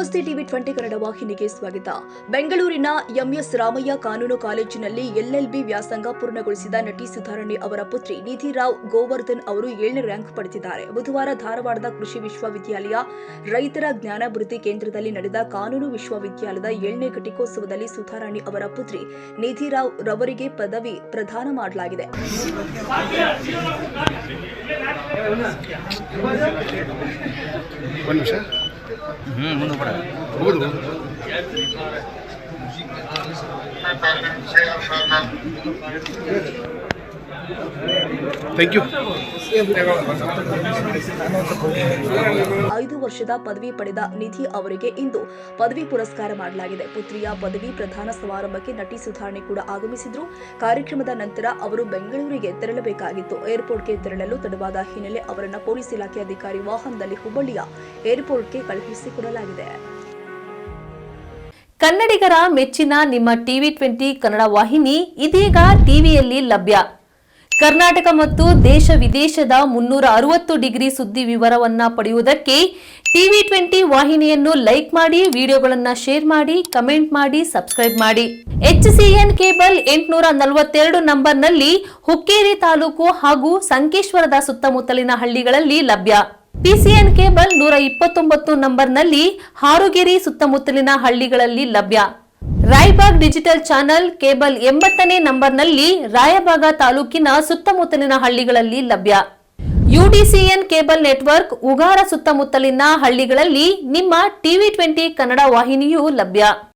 ನಮಸ್ತೆ ಟಿವಿ 20 ಕನ್ನಡ ವಾಹಿನಿಗೆ ಸ್ವಾಗತ. ಬೆಂಗಳೂರಿನ ಎಂಎಸ್ ರಾಮಯ್ಯ ಕಾನೂನು ಕಾಲೇಜಿನಲ್ಲಿ ಎಲ್ಎಲ್ಬಿ ವ್ಯಾಸಂಗ ಪೂರ್ಣಗೊಳಿಸಿದ ನಟಿ ಸುಧಾರಾಣಿ ಅವರ ಪುತ್ರಿ ನಿಧಿ ರಾವ್ ಗೋವರ್ಧನ್ ಅವರು 7ನೇ ರ್ಯಾಂಕ್ ಪಡೆದಿದ್ದಾರೆ. ಬುಧವಾರ ಧಾರವಾಡದ ಕೃಷಿ ವಿಶ್ವವಿದ್ಯಾಲಯ ರೈತರ ಜ್ಞಾನಾಭಿವೃದ್ಧಿ ಕೇಂದ್ರದಲ್ಲಿ ನಡೆದ ಕಾನೂನು ವಿಶ್ವವಿದ್ಯಾಲಯದ 7ನೇ ಘಟಿಕೋತ್ಸವದಲ್ಲಿ ಸುಧಾರಾಣಿ ಅವರ ಪುತ್ರಿ ನಿಧಿ ರಾವ್ ರವರಿಗೆ ಪದವಿ ಪ್ರದಾನ ಮಾಡಲಾಗಿದೆ. Thank you. 5 ವರ್ಷದ ಪದವಿ ಪಡೆದ ನಿಧಿ ಅವರಿಗೆ ಇಂದು ಪದವಿ ಪುರಸ್ಕಾರ ಮಾಡಲಾಗಿದೆ. ಪುತ್ರಿಯ ಪದವಿ ಪ್ರದಾನ ಸಮಾರಂಭಕ್ಕೆ ನಟಿ ಸುಧಾರಾಣಿ ಕೂಡ ಆಗಮಿಸಿದ್ರು. ಕಾರ್ಯಕ್ರಮದ ನಂತರ ಅವರು ಬೆಂಗಳೂರಿಗೆ ತೆರಳಬೇಕಾಗಿತ್ತು. ಏರ್ಪೋರ್ಟ್ಗೆ ತೆರಳಲು ತಡವಾದ ಹಿನ್ನೆಲೆ ಅವರನ್ನು ಪೊಲೀಸ್ ಇಲಾಖೆ ಅಧಿಕಾರಿ ವಾಹನದಲ್ಲಿ ಹುಬ್ಬಳ್ಳಿಯ ಏರ್ಪೋರ್ಟ್ಗೆ ಕಳುಹಿಸಿಕೊಡಲಾಗಿದೆ. ಕನ್ನಡಿಗರ ಮೆಚ್ಚಿನ ನಿಮ್ಮ ಟಿವಿ 20 ಕನ್ನಡ ವಾಹಿನಿ ಇದೀಗ ಟಿವಿಯಲ್ಲಿ ಲಭ್ಯ. ಕರ್ನಾಟಕ ಮತ್ತು ದೇಶ ವಿದೇಶದ 360 ಡಿಗ್ರಿ ಸುದ್ದಿ ವಿವರವನ್ನ ಪಡೆಯುವುದಕ್ಕೆ ಟಿವಿ 20 ವಾಹಿನಿಯನ್ನು ಲೈಕ್ ಮಾಡಿ, ವಿಡಿಯೋಗಳನ್ನು ಶೇರ್ ಮಾಡಿ, ಕಮೆಂಟ್ ಮಾಡಿ, ಸಬ್ಸ್ಕ್ರೈಬ್ ಮಾಡಿ. HCN ಕೇಬಲ್ 842 ನಂಬರ್ನಲ್ಲಿ ಹುಕ್ಕೇರಿ ತಾಲೂಕು ಹಾಗೂ ಸಂಕೇಶ್ವರದ ಸುತ್ತಮುತ್ತಲಿನ ಹಳ್ಳಿಗಳಲ್ಲಿ ಲಭ್ಯ. PCN ಕೇಬಲ್ 129 ನಂಬರ್ನಲ್ಲಿ ಹಾರುಗೆರೆ ಸುತ್ತಮುತ್ತಲಿನ ಹಳ್ಳಿಗಳಲ್ಲಿ ಲಭ್ಯ. ರಾಯಬಾಗ್ ಡಿಜಿಟಲ್ ಚಾನೆಲ್ ಕೇಬಲ್ 80ನೇ ನಂಬರ್ನಲ್ಲಿ ರಾಯಬಾಗ ತಾಲೂಕಿನ ಸುತ್ತಮುತ್ತಲಿನ ಹಳ್ಳಿಗಳಲ್ಲಿ ಲಭ್ಯ. UDCN ಕೇಬಲ್ ನೆಟ್ವರ್ಕ್ ಉಗಾರ ಸುತ್ತಮುತ್ತಲಿನ ಹಳ್ಳಿಗಳಲ್ಲಿ ನಿಮ್ಮ ಟಿವಿ 20 ಕನ್ನಡ ವಾಹಿನಿಯೂ ಲಭ್ಯ.